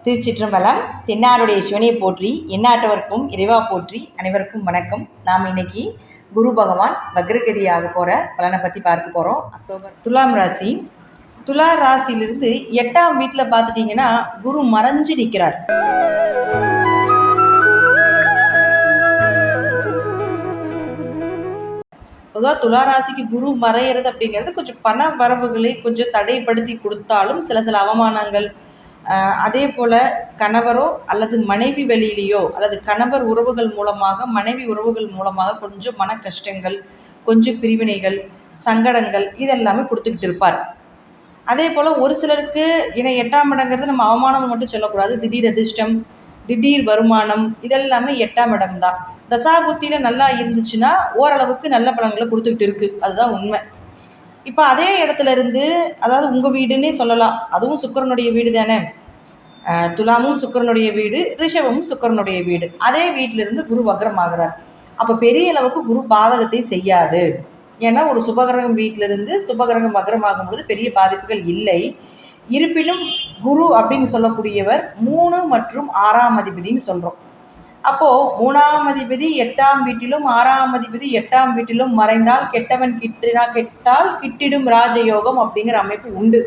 திருச்சிற்றம்பலம். தென்னாடுடைய சிவனை போற்றி, எந்நாட்டவர்க்கும் இறைவா போற்றி. அனைவருக்கும் வணக்கம். நாம் இன்னைக்கு குரு பகவான் வக்ரகதியாக போகிற பலனை பற்றி பார்க்க போகிறோம். அக்டோபர் துலாம் ராசி. துலா ராசியிலிருந்து 8ஆம் வீட்டில் பார்த்துட்டிங்கன்னா குரு மறைஞ்சு நிற்கிறார். பொதுவாக துலா ராசிக்கு குரு மறையிறது அப்படிங்கிறது கொஞ்சம் பண வரவுகளை கொஞ்சம் தடைப்படுத்தி கொடுத்தாலும் சில அவமானங்கள், அதே போல் கணவரோ அல்லது மனைவி வழியிலேயோ அல்லது கணவர் உறவுகள் மூலமாக மனைவி உறவுகள் மூலமாக கொஞ்சம் மன கஷ்டங்கள், கொஞ்சம் பிரிவினைகள், சங்கடங்கள் இதெல்லாமே கொடுத்துக்கிட்டு இருப்பார். அதே போல் ஒரு சிலருக்கு 8ஆம் இடங்கிறது நம்ம அவமானம் மட்டும் சொல்லக்கூடாது. திடீர் அதிர்ஷ்டம், திடீர் வருமானம் இதெல்லாமே 8ஆம் இடம் தான். தசாபுத்தியில் நல்லா இருந்துச்சுன்னா ஓரளவுக்கு நல்ல பலன்களை கொடுத்துக்கிட்டு இருக்குது. அதுதான் உண்மை. இப்போ அதே இடத்துல இருந்து, அதாவது உங்கள் வீடுன்னே சொல்லலாம், அதுவும் சுக்கிரனுடைய வீடு தானே. துலாமும் சுக்கிரனுடைய வீடு, ரிஷபமும் சுக்கிரனுடைய வீடு. அதே வீட்டிலிருந்து குரு வக்ரமாகிறார். அப்போ பெரிய அளவுக்கு குரு பாதகத்தை செய்யாது. ஏன்னா ஒரு சுபகிரகம் வீட்டிலிருந்து சுபகிரகம் வக்ரமாகும் பொழுது பெரிய பாதிப்புகள் இல்லை. இருப்பினும் குரு அப்படின்னு சொல்லக்கூடியவர் 3 மற்றும் 6ஆம் அதிபதினு சொல்கிறோம். அப்போது 3ஆம் அதிபதி 8ஆம் வீட்டிலும் 6ஆம் அதிபதி 8ஆம் வீட்டிலும் மறைந்தால் கெட்டவன் கெட்டால் கிட்டிடும் ராஜயோகம் அப்படிங்கிற அமைப்பு உண்டு.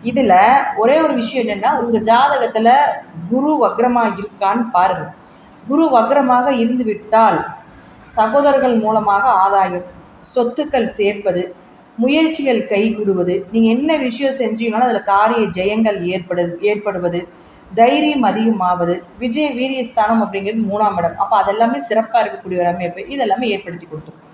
இதில் ஒரே ஒரு விஷயம் என்னென்னா, உங்கள் ஜாதகத்தில் குரு வக்ரமாக இருக்கான்னு பாருங்கள். குரு வக்ரமாக இருந்து விட்டால் சகோதரர்கள் மூலமாக ஆதாயம், சொத்துக்கள் சேர்ப்பது, முயற்சிகள் கைகூடுவது, நீங்கள் என்ன விஷயம் செஞ்சீங்கனாலும் அதில் காரிய ஜெயங்கள் ஏற்படுவது, தைரியம் அதிகமாவது, விஜய வீரியஸ்தானம் அப்படிங்கிறது 3ஆம் இடம். அப்போ அதெல்லாமே சிறப்பாக இருக்கக்கூடிய ஒரு அமைப்பு இதெல்லாமே ஏற்படுத்தி கொடுத்துரும்.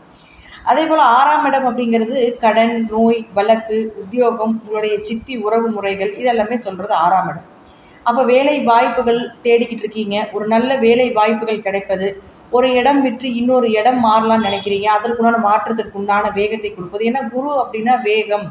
அதே போல் 6ஆம் இடம் அப்படிங்கிறது கடன், நோய், வழக்கு, உத்தியோகம், உங்களுடைய சித்தி உறவு முறைகள் இதெல்லாமே சொல்கிறது 6ஆம் இடம். அப்போ வேலை வாய்ப்புகள் தேடிக்கிட்டு இருக்கீங்க, ஒரு நல்ல வேலை வாய்ப்புகள் கிடைப்பது, ஒரு இடம் விட்டு இன்னொரு இடம் மாறலாம்னு நினைக்கிறீங்க, அதற்குண்டான மாற்றத்திற்கு உண்டான வேகத்தை கொடுப்பது. ஏன்னா குரு அப்படின்னா வேகம்,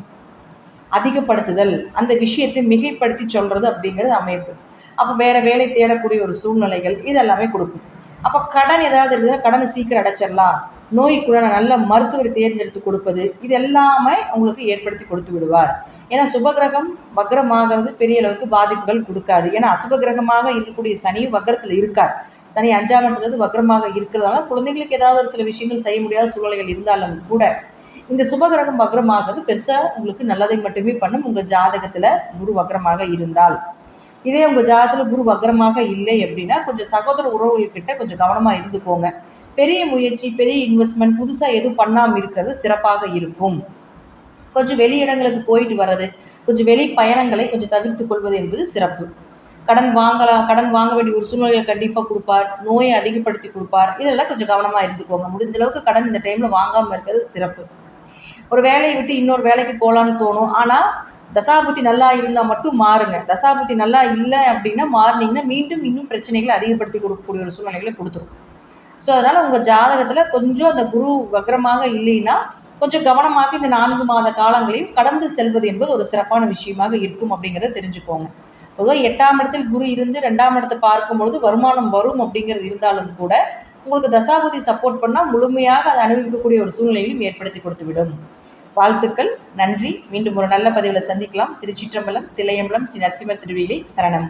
அதிகப்படுத்துதல், அந்த விஷயத்தை மிகைப்படுத்தி சொல்கிறது அப்படிங்கிறது அமைப்பு. அப்போ வேறு வேலை தேடக்கூடிய ஒரு சூழ்நிலைகள் இதெல்லாமே கொடுக்கும். அப்போ கடன் ஏதாவது இருக்குதுன்னா கடனை சீக்கிரம் அடைச்சிடலாம், நோய்க்குள்ள நல்ல மருத்துவரை தேர்ந்தெடுத்து கொடுப்பது, இது எல்லாமே உங்களுக்கு ஏற்படுத்தி கொடுத்து விடுவார். ஏன்னா சுபகிரகம் வக்ரமாகிறது பெரிய அளவுக்கு பாதிப்புகள் கொடுக்காது. ஏன்னா அசுபகிரகமாக இருக்கக்கூடிய சனி வக்ரத்தில் இருக்கார். சனி 5ஆம் இடத்துலேருந்து வக்ரமாக இருக்கிறதுனால குழந்தைங்களுக்கு ஏதாவது ஒரு சில விஷயங்கள் செய்ய முடியாத சூழ்நிலைகள் இருந்தாலும் கூட இந்த சுபகிரகம் வக்ரமாகிறது பெருசாக உங்களுக்கு நல்லதை மட்டுமே பண்ணும். உங்கள் ஜாதகத்தில் குரு வக்ரமாக இருந்தால். இதே உங்கள் ஜாதகத்தில் குரு வக்ரமாக இல்லை அப்படின்னா கொஞ்சம் சகோதர உறவுகள்கிட்ட கொஞ்சம் கவனமாக இருந்துக்கோங்க. பெரிய முயற்சி, பெரிய இன்வெஸ்ட்மெண்ட் புதுசாக எதுவும் பண்ணாமல் இருக்கிறது சிறப்பாக இருக்கும். கொஞ்சம் வெளியிடங்களுக்கு போயிட்டு வர்றது, கொஞ்சம் வெளி பயணங்களை கொஞ்சம் தவிர்த்து கொள்வது என்பது சிறப்பு. கடன் வாங்க வேண்டிய ஒரு சூழ்நிலையை கண்டிப்பாக கொடுப்பார், நோயை அதிகப்படுத்தி கொடுப்பார். இதெல்லாம் கொஞ்சம் கவனமாக இருந்துக்கோங்க. முடிஞ்ச அளவுக்கு கடன் இந்த டைமில் வாங்காமல் இருக்கிறது சிறப்பு. ஒரு வேலையை விட்டு இன்னொரு வேலைக்கு போகலான்னு தோணும், ஆனால் தசாபுத்தி நல்லா இருந்தால் மட்டும் மாறுங்க. தசாபுத்தி நல்லா இல்லை அப்படின்னா மாறினீங்கன்னா மீண்டும் இன்னும் பிரச்சனைகளை அதிகப்படுத்தி கொடுக்கக்கூடிய ஒரு சூழ்நிலைகளை கொடுத்துரும். ஸோ அதனால் உங்கள் ஜாதகத்தில் கொஞ்சம் அந்த குரு வக்ரமாக இல்லைன்னா கொஞ்சம் கவனமாக இந்த 4 மாத காலங்களையும் கடந்து செல்வது என்பது ஒரு சிறப்பான விஷயமாக இருக்கும் அப்படிங்கிறத தெரிஞ்சுக்கோங்க. பொதுவாக 8ஆம் இடத்தில் குரு இருந்து 2ஆம் இடத்தை பார்க்கும்பொழுது வருமானம் வரும் அப்படிங்கிறது இருந்தாலும் கூட உங்களுக்கு தசாபுத்தி சப்போர்ட் பண்ணால் முழுமையாக அதை அனுபவிக்கக்கூடிய ஒரு சூழ்நிலையிலும் ஏற்படுத்தி கொடுத்துவிடும். வாழ்த்துக்கள், நன்றி. மீண்டும் ஒரு நல்ல பதிவில் சந்திக்கலாம். திருச்சிற்றம்பலம், தில்லையம்பலம், ஸ்ரீ நரசிம்மர் திருவிலை சரணம்.